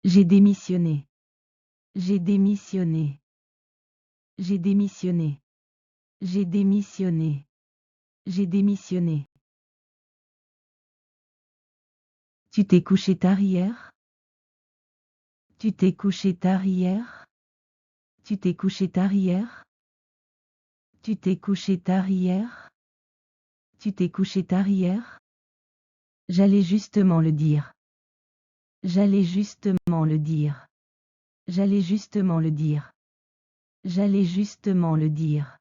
J'ai démissionné. J'ai démissionné. J'ai démissionné. J'ai démissionné. J'ai démissionné. Tu t'es couché tard hier? Tu t'es couché tard hier? Tu t'es couché tard hier? Tu t'es couché tard hier? Tu t'es couché tard hier? J'allais justement le dire. J'allais justement le dire. J'allais justement le dire. J'allais justement le dire.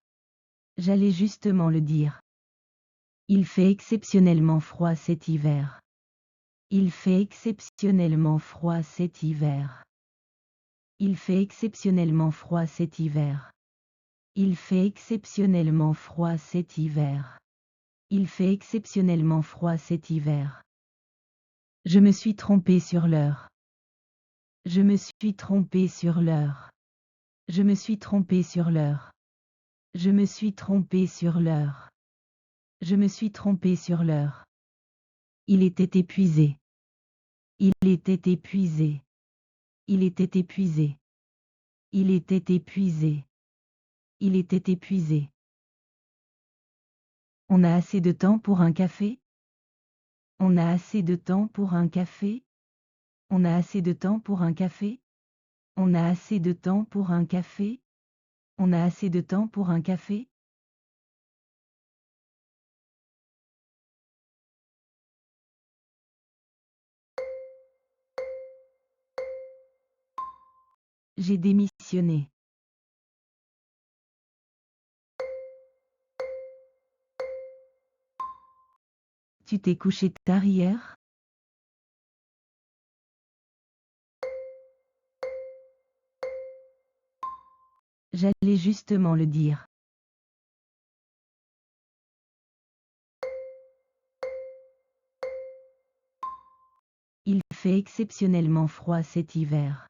J'allais justement le dire. Il fait exceptionnellement froid cet hiver. Il fait exceptionnellement froid cet hiver. Il fait exceptionnellement froid cet hiver. Il fait exceptionnellement froid cet hiver. Il fait exceptionnellement froid cet hiver. Je me suis trompé sur l'heure. Je me suis trompé sur l'heure. Je me suis trompé sur l'heure. Je me suis trompé sur l'heure. Je me suis trompé sur l'heure. Il était épuisé. Il était épuisé. Il était épuisé. Il était épuisé. Il était épuisé. On a assez de temps pour un café? On a assez de temps pour un café? On a assez de temps pour un café? On a assez de temps pour un café? On a assez de temps pour un café? J'ai démissionné. Tu t'es couché tard hier? J'allais justement le dire. Il fait exceptionnellement froid cet hiver.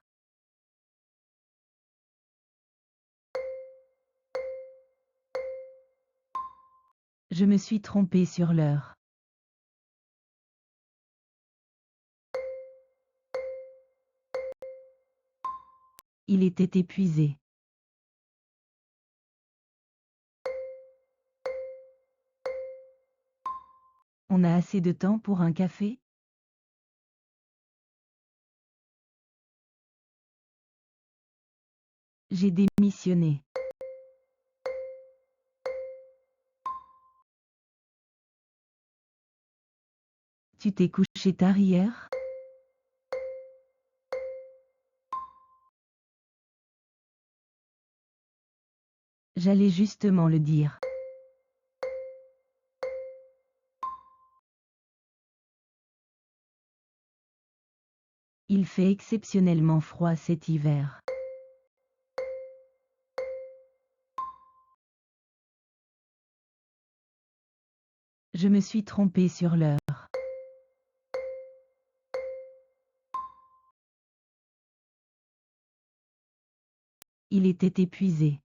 Je me suis trompé sur l'heure. Il était épuisé. On a assez de temps pour un café? J'ai démissionné. Tu t'es couché tard hier? J'allais justement le dire. Il fait exceptionnellement froid cet hiver. Je me suis trompé sur l'heure. Il était épuisé.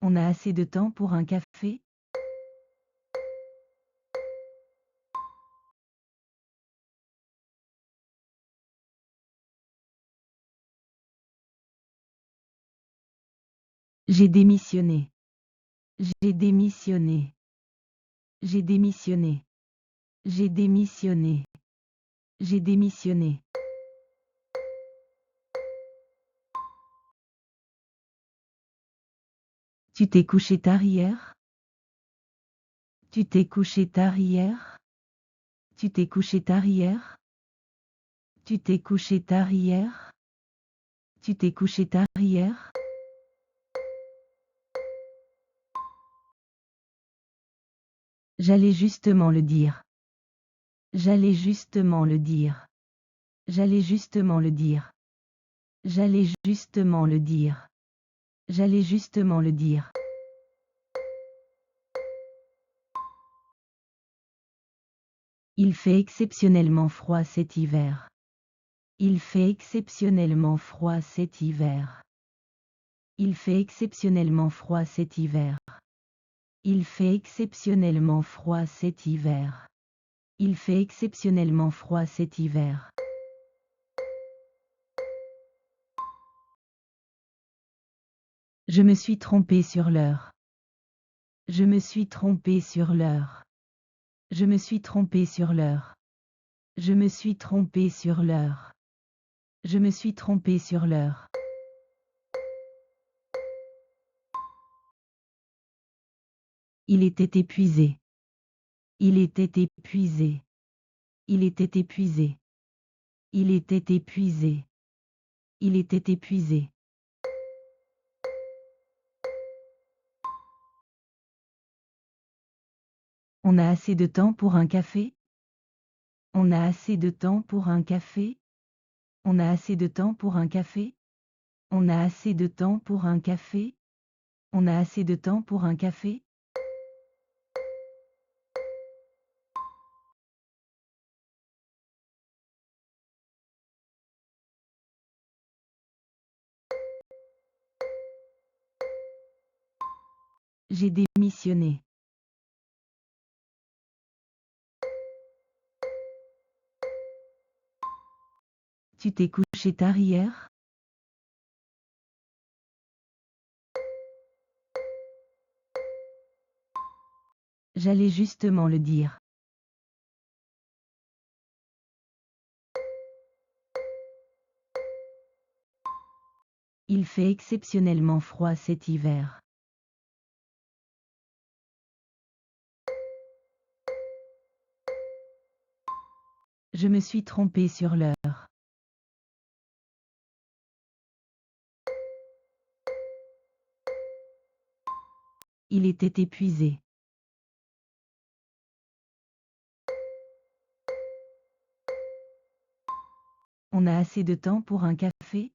On a assez de temps pour un café? J'ai démissionné. J'ai démissionné. J'ai démissionné. J'ai démissionné. J'ai démissionné. Tu t'es couché tard hier? Tu t'es couché tard hier? Tu t'es couché tard hier? Tu t'es couché tard hier? Tu t'es couché tard hier? J'allais justement le dire. J'allais justement le dire. J'allais justement le dire. J'allais justement le dire. J'allais justement le dire. Il fait exceptionnellement froid cet hiver. Il fait exceptionnellement froid cet hiver. Il fait exceptionnellement froid cet hiver. Il fait exceptionnellement froid cet hiver. Il fait exceptionnellement froid cet hiver. Je me suis trompé sur l'heure. Je me suis trompé sur l'heure. Je me suis trompé sur l'heure. Je me suis trompé sur l'heure. Je me suis trompé sur l'heure. Il était épuisé. Il était épuisé. Il était épuisé. Il était épuisé. Il était épuisé. On a assez de temps pour un café? On a assez de temps pour un café? On a assez de temps pour un café? On a assez de temps pour un café? On a assez de temps pour un café? J'ai démissionné. Tu t'es couché tard hier? J'allais justement le dire. Il fait exceptionnellement froid cet hiver. Je me suis trompé sur l'heure. Il était épuisé. On a assez de temps pour un café?